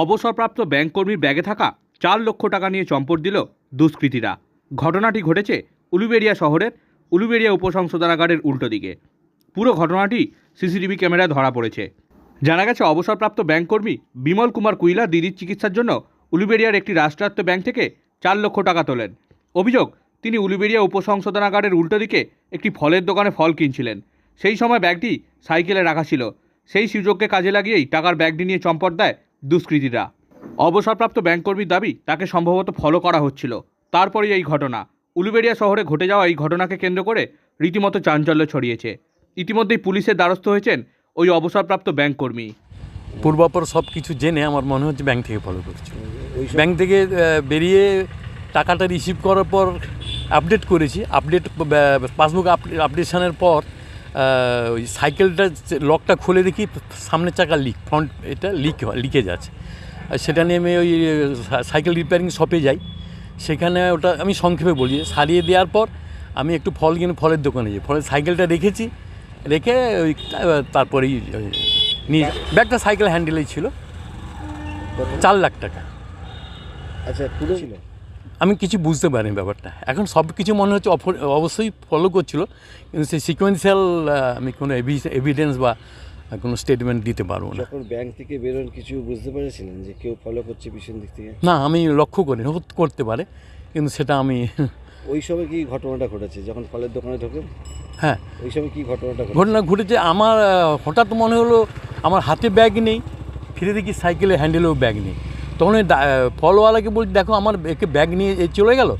অবসরপ্রাপ্ত ব্যাংক কর্মীর ব্যাগে থাকা 4 লক্ষ টাকা নিয়ে চম্পট দিল দুষ্কৃতীরা। ঘটনাটি ঘটেছে উলুবেড়িয়া শহরের উলুবেড়িয়া উপসংশোধনাগারের উল্টো দিকে। পুরো ঘটনাটি সিসিটিভি ক্যামেরায় ধরা পড়েছে। জানা গেছে, অবসরপ্রাপ্ত ব্যাংক কর্মী বিমল কুমার কুইলা দিদির চিকিৎসার জন্য উলুবেড়িয়ার একটি রাষ্ট্রায়ত্ত ব্যাংক থেকে 4 লক্ষ টাকা তোলেন। অভিযোগ, তিনি উলুবেড়িয়া উপসংশোধনাগারের উল্টো দিকে একটি ফলের দোকানে ফল কিনছিলেন। সেই সময় ব্যাগটি সাইকেলে রাখা ছিল। সেই সুযোগকে কাজে লাগিয়েই টাকার ব্যাগটি নিয়ে চম্পট দেয় দুষ্কৃতীরা। অবসরপ্রাপ্ত ব্যাংককর্মীর দাবি, তাকে সম্ভবত ফলো করা হচ্ছিল। তারপরেই এই ঘটনা। উলুবেড়িয়া শহরে ঘটে যাওয়া এই ঘটনাকে কেন্দ্র করে রীতিমতো চাঞ্চল্য ছড়িয়েছে। ইতিমধ্যেই পুলিশের দ্বারস্থ হয়েছেন ওই অবসরপ্রাপ্ত ব্যাংককর্মী। পূর্বাপর সব কিছু জেনে আমার মনে হচ্ছে ব্যাংক থেকে ফলো করছে। ব্যাংক থেকে বেরিয়ে টাকাটা রিসিভ করার পর আপডেট করেছি। পাসবুক আপডেশনের পর ওই সাইকেলটা লকটা খুলে দেখি সামনের চাকা ফ্রন্ট এটা লিকেজ আছে। সেটা নিয়ে আমি ওই সাইকেল রিপেয়ারিং শপে যাই। সেখানে ওটা আমি সংক্ষেপে বলি, সারিয়ে দেওয়ার পর আমি একটু ফল কিনে ফলের দোকানে যাই। ফলের সাইকেলটা রেখে ওই তারপরেই নিয়ে ব্যাগটা সাইকেল হ্যান্ডেলেই ছিল। 4 লাখ টাকা। আচ্ছা, পুরো ছিল? আমি কিছু বুঝতে পারিনি ব্যাপারটা। এখন সব কিছু মনে হচ্ছে অবশ্যই ফলো করছিল, কিন্তু সেই সিকোয়েন্সিয়াল আমি কোনো এভিডেন্স বা কোনো স্টেটমেন্ট দিতে পারবো না। যখন ব্যাংক থেকে বেরোন কিছু বুঝতে পেরেছিলেন যে কেউ ফলো করছে পিছন দিক থেকে? না, আমি লক্ষ্য করিনি, করতে পারে, কিন্তু সেটা আমি ওই সময় কি ঘটনাটা ঘটেছে যখন ফলের দোকানে ঢোকেন? হ্যাঁ, ওই সময় কি ঘটনা ঘটেছে। আমার হঠাৎ মনে হলো আমার হাতে ব্যাগ নেই, ফিরে দেখি সাইকেলে হ্যান্ডেলেও ব্যাগ নেই। তখন ওই ফলওয়ালাকে বলছি, দেখো আমার একে ব্যাগ নিয়ে চলে গেল।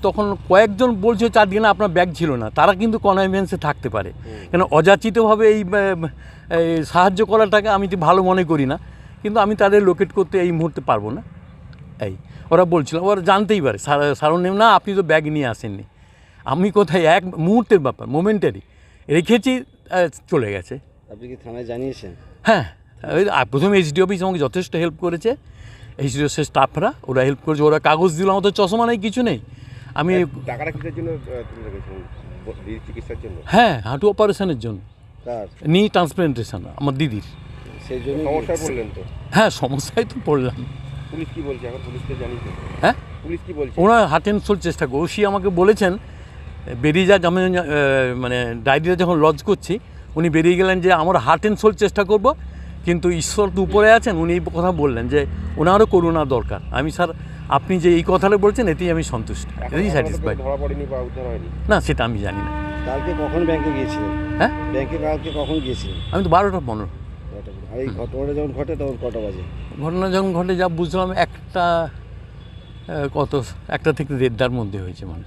তখন কয়েকজন বলছে চারদিকে না আপনার ব্যাগ ছিল না। তারা কিন্তু কনভিন্সে থাকতে পারে, কেন অযাচিতভাবে এই সাহায্য করাটাকে আমি তো ভালো মনে করি না, কিন্তু আমি তাদের লোকেট করতে এই মুহূর্তে পারবো না। ওরা বলছিল, ওরা জানতেই পারে সারণ্যেম না আপনি তো ব্যাগ নিয়ে আসেননি। আমি কোথায় এক মুহূর্তের ব্যাপার, মোমেন্টারি রেখেছি, চলে গেছে। আপনি কি থানায় জানিয়েছেন? হ্যাঁ, প্রথমে এইচডি অফিস আমাকে যথেষ্ট হেল্প করেছে। এইচডি অফিসের স্টাফরা ওরা হেল্প করেছে। ওরা কাগজ দিল, আমার তো চশমা নেই, কিছু নেই। আমি টাকাটা কিসের জন্য চিকিৎসার জন্য? হ্যাঁ, হাঁটু অপারেশনের জন্য, নি ট্রান্সপ্লান্টেশন আমার দিদির। সেই জন্য সমস্যায় পড়লেন তো? হ্যাঁ, সমস্যায় তো পড়লাম। পুলিশ কি বলছে এখন? পুলিশকে জানিয়েছেন? হ্যাঁ, পুলিশ কি বলছে? ওনার হার্ট অ্যান্ড সোল চেষ্টা করে ওসি আমাকে বলেছেন বেরিয়ে যা। আমি মানে ডায়েরিটা যখন লজ করছি, উনি বেরিয়ে গেলেন যে আমার হার্ট অ্যান্ড সোল চেষ্টা করব, কিন্তু ঈশ্বর তো উপরে আছেন। উনি এই কথা বললেন যে ওনারও করুণা দরকার। আমি স্যার, আপনি যে এই কথাটা বলছেন এতেই আমি সন্তুষ্ট, এতেই স্যাটিসফাইড। ধরা পড়েনি বা উদ্ধার হয়নি? না, সেটা আমি জানি না। কালকে কখন ব্যাংকে গিয়েছিলেন? হ্যাঁ, ব্যাংকে কালকে কখন গিয়েছিলেন? আমি তো 12টা 15। আর এই ঘটনাটা যখন ঘটে তখন কটা বাজে? ঘটনা যখন ঘটে যা বুঝলাম একটা থেকে 1:30টার মধ্যে হয়েছে মানে।